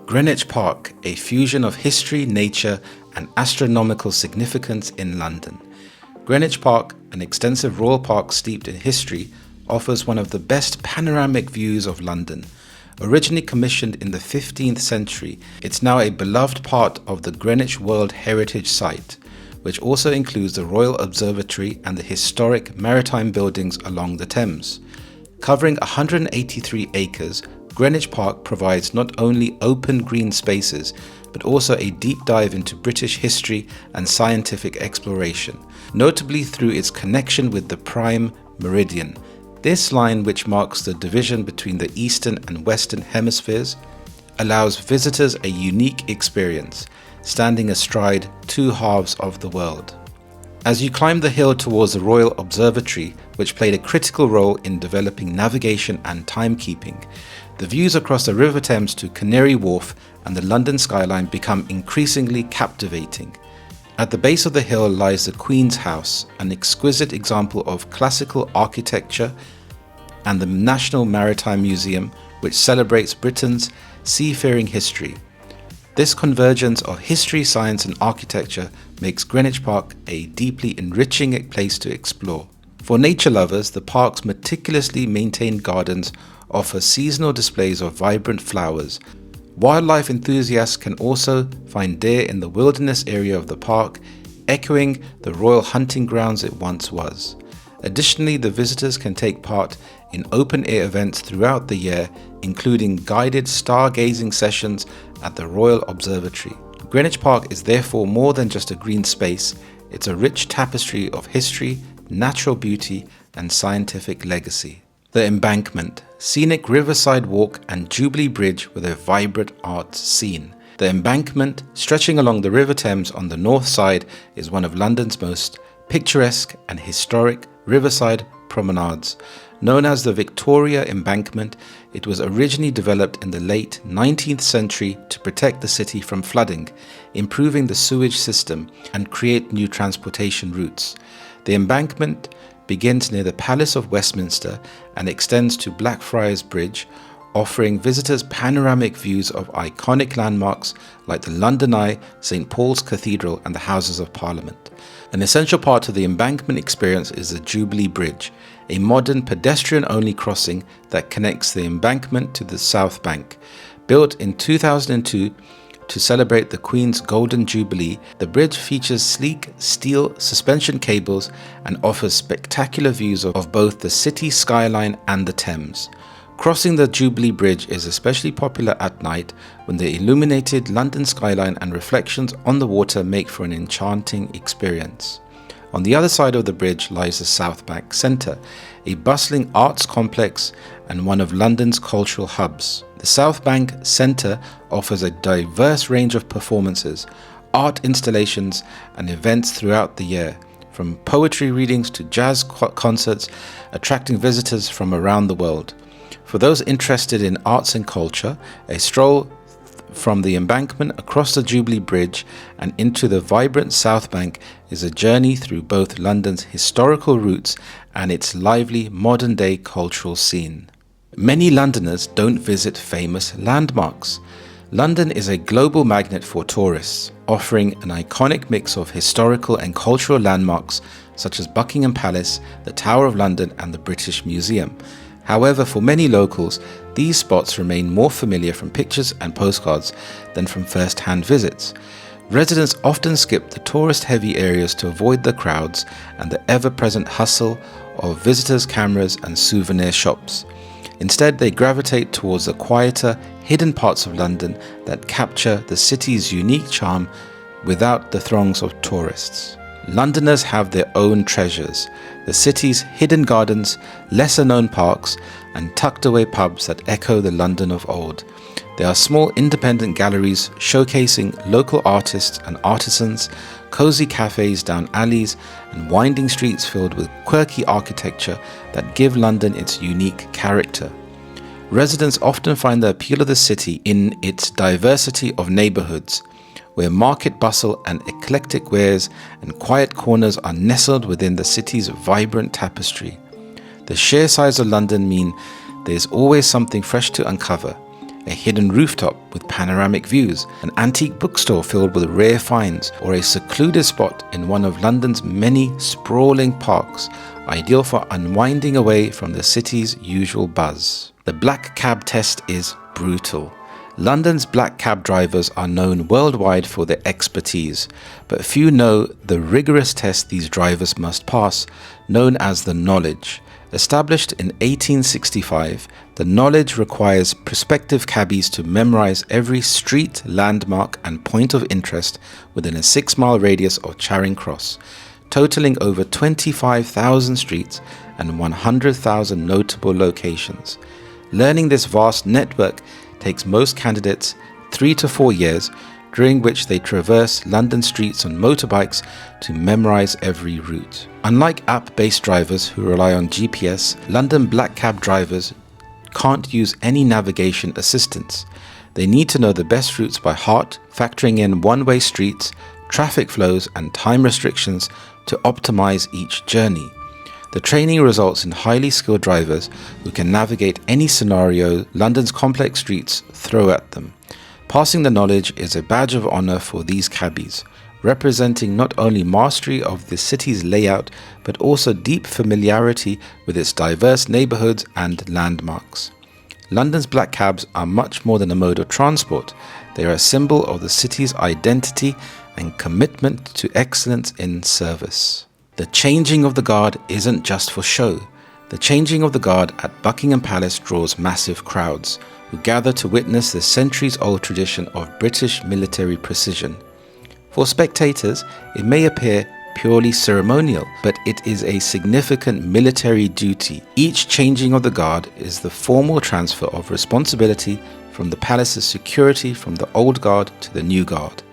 Greenwich Park, a fusion of history, nature, and astronomical significance in London. Greenwich Park, an extensive royal park steeped in history, offers one of the best panoramic views of London. Originally commissioned in the 15th century, it's now a beloved part of the Greenwich World Heritage Site, which also includes the Royal Observatory and the historic maritime buildings along the Thames. Covering 183 acres, Greenwich Park provides not only open green spaces, but also a deep dive into British history and scientific exploration, notably through its connection with the Prime Meridian. This line, which marks the division between the Eastern and Western hemispheres, allows visitors a unique experience, standing astride two halves of the world. As you climb the hill towards the Royal Observatory, which played a critical role in developing navigation and timekeeping, the views across the River Thames to Canary Wharf and the London skyline become increasingly captivating. At the base of the hill lies the Queen's House, an exquisite example of classical architecture, and the National Maritime Museum, which celebrates Britain's seafaring history. This convergence of history, science and architecture makes Greenwich Park a deeply enriching place to explore. For nature lovers, the park's meticulously maintained gardens offer seasonal displays of vibrant flowers. Wildlife enthusiasts can also find deer in the wilderness area of the park, echoing the royal hunting grounds it once was. Additionally, the visitors can take part in open-air events throughout the year, including guided stargazing sessions at the Royal Observatory. Greenwich Park is therefore more than just a green space, it's a rich tapestry of history, natural beauty, and scientific legacy. The Embankment, scenic riverside walk and Jubilee Bridge with a vibrant arts scene. The Embankment, stretching along the River Thames on the north side, is one of London's most picturesque and historic riverside promenades. Known as the Victoria Embankment, it was originally developed in the late 19th century to protect the city from flooding, improving the sewage system, and create new transportation routes. The embankment begins near the Palace of Westminster and extends to Blackfriars Bridge, offering visitors panoramic views of iconic landmarks like the London Eye, St Paul's Cathedral, and the Houses of Parliament. An essential part of the embankment experience is the Jubilee Bridge, a modern pedestrian-only crossing that connects the embankment to the South Bank. Built in 2002 to celebrate the Queen's Golden Jubilee, the bridge features sleek steel suspension cables and offers spectacular views of both the city skyline and the Thames. Crossing the Jubilee Bridge is especially popular at night when the illuminated London skyline and reflections on the water make for an enchanting experience. On the other side of the bridge lies the South Bank Centre, a bustling arts complex and one of London's cultural hubs. The South Bank Centre offers a diverse range of performances, art installations and events throughout the year, from poetry readings to jazz concerts, attracting visitors from around the world. For those interested in arts and culture, a stroll from the embankment across the Jubilee Bridge and into the vibrant South Bank is a journey through both London's historical roots and its lively modern-day cultural scene. Many Londoners don't visit famous landmarks. London is a global magnet for tourists, offering an iconic mix of historical and cultural landmarks such as Buckingham Palace, the Tower of London, and the British Museum. However, for many locals, these spots remain more familiar from pictures and postcards than from first-hand visits. Residents often skip the tourist-heavy areas to avoid the crowds and the ever-present hustle of visitors' cameras and souvenir shops. Instead, they gravitate towards the quieter, hidden parts of London that capture the city's unique charm without the throngs of tourists. Londoners have their own treasures, the city's hidden gardens, lesser-known parks, and tucked-away pubs that echo the London of old. There are small independent galleries showcasing local artists and artisans, cozy cafes down alleys, and winding streets filled with quirky architecture that give London its unique character. Residents often find the appeal of the city in its diversity of neighbourhoods, where market bustle and eclectic wares and quiet corners are nestled within the city's vibrant tapestry. The sheer size of London mean there's always something fresh to uncover, a hidden rooftop with panoramic views, an antique bookstore filled with rare finds, or a secluded spot in one of London's many sprawling parks, ideal for unwinding away from the city's usual buzz. The black cab test is brutal. London's black cab drivers are known worldwide for their expertise, but few know the rigorous test these drivers must pass, known as the knowledge. Established in 1865, the knowledge requires prospective cabbies to memorize every street, landmark and point of interest within a 6-mile radius of Charing Cross, totaling over 25,000 streets and 100,000 notable locations. Learning this vast network takes most candidates 3 to 4 years, during which they traverse London streets on motorbikes to memorize every route. Unlike app-based drivers who rely on GPS, London black cab drivers can't use any navigation assistance. They need to know the best routes by heart, factoring in one-way streets, traffic flows and time restrictions to optimize each journey. The training results in highly skilled drivers who can navigate any scenario London's complex streets throw at them. Passing the knowledge is a badge of honor for these cabbies, representing not only mastery of the city's layout, but also deep familiarity with its diverse neighborhoods and landmarks. London's black cabs are much more than a mode of transport. They are a symbol of the city's identity and commitment to excellence in service. The changing of the guard isn't just for show. The changing of the guard at Buckingham Palace draws massive crowds, who gather to witness the centuries-old tradition of British military precision. For spectators, it may appear purely ceremonial, but it is a significant military duty. Each changing of the guard is the formal transfer of responsibility from the palace's security from the old guard to the new guard.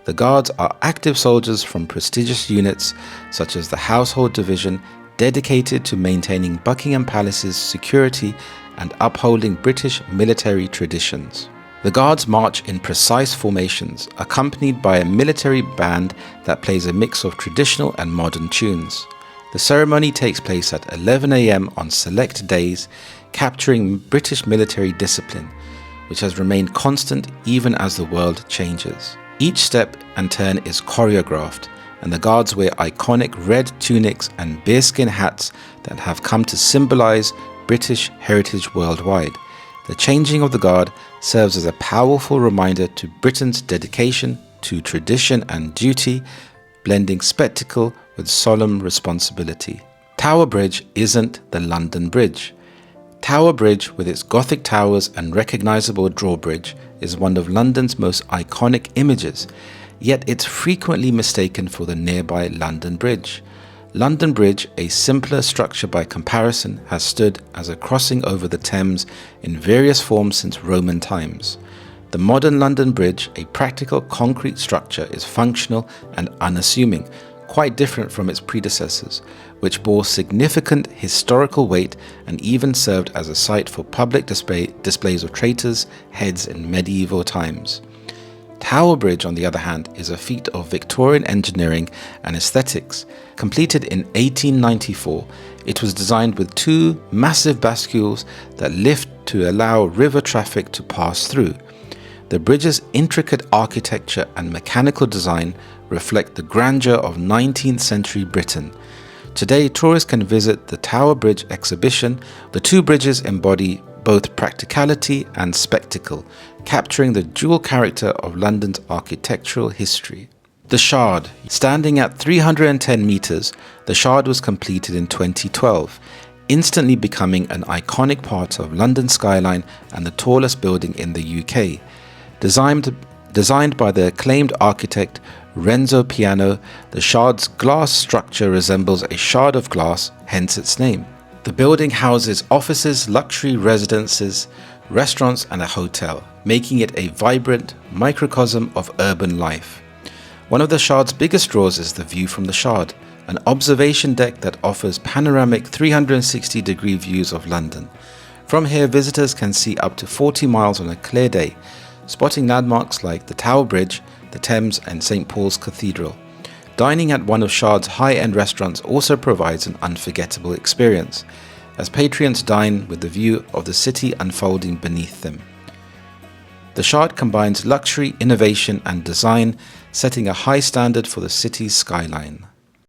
The guards are active soldiers from prestigious units such as the Household Division, dedicated to maintaining Buckingham Palace's security and upholding British military traditions. The guards march in precise formations, accompanied by a military band that plays a mix of traditional and modern tunes. The ceremony takes place at 11 a.m. on select days, capturing British military discipline, which has remained constant even as the world changes. Each step and turn is choreographed, and the guards wear iconic red tunics and bearskin hats that have come to symbolize British heritage worldwide. The changing of the guard serves as a powerful reminder to Britain's dedication to tradition and duty, blending spectacle with solemn responsibility. Tower Bridge isn't the London Bridge. Tower Bridge, with its Gothic towers and recognisable drawbridge, is one of London's most iconic images, yet it's frequently mistaken for the nearby London Bridge. London Bridge, a simpler structure by comparison, has stood as a crossing over the Thames in various forms since Roman times. The modern London Bridge, a practical concrete structure, is functional and unassuming, quite different from its predecessors, which bore significant historical weight and even served as a site for public displays of traitors' heads in medieval times. Tower Bridge, on the other hand, is a feat of Victorian engineering and aesthetics. Completed in 1894, it was designed with 2 massive bascules that lift to allow river traffic to pass through. The bridge's intricate architecture and mechanical design reflect the grandeur of 19th century Britain. Today, tourists can visit the Tower Bridge exhibition. The 2 bridges embody both practicality and spectacle, capturing the dual character of London's architectural history. The Shard. Standing at 310 metres, the Shard was completed in 2012, instantly becoming an iconic part of London's skyline and the tallest building in the UK. Designed by the acclaimed architect Renzo Piano, the Shard's glass structure resembles a shard of glass, hence its name. The building houses offices, luxury residences, restaurants and a hotel, making it a vibrant microcosm of urban life. One of the Shard's biggest draws is the view from the Shard, an observation deck that offers panoramic 360-degree views of London. From here, visitors can see up to 40 miles on a clear day, spotting landmarks like the Tower Bridge, the Thames and St. Paul's Cathedral. Dining at one of Shard's high-end restaurants also provides an unforgettable experience, as patrons dine with the view of the city unfolding beneath them. The Shard combines luxury, innovation and design, setting a high standard for the city's skyline.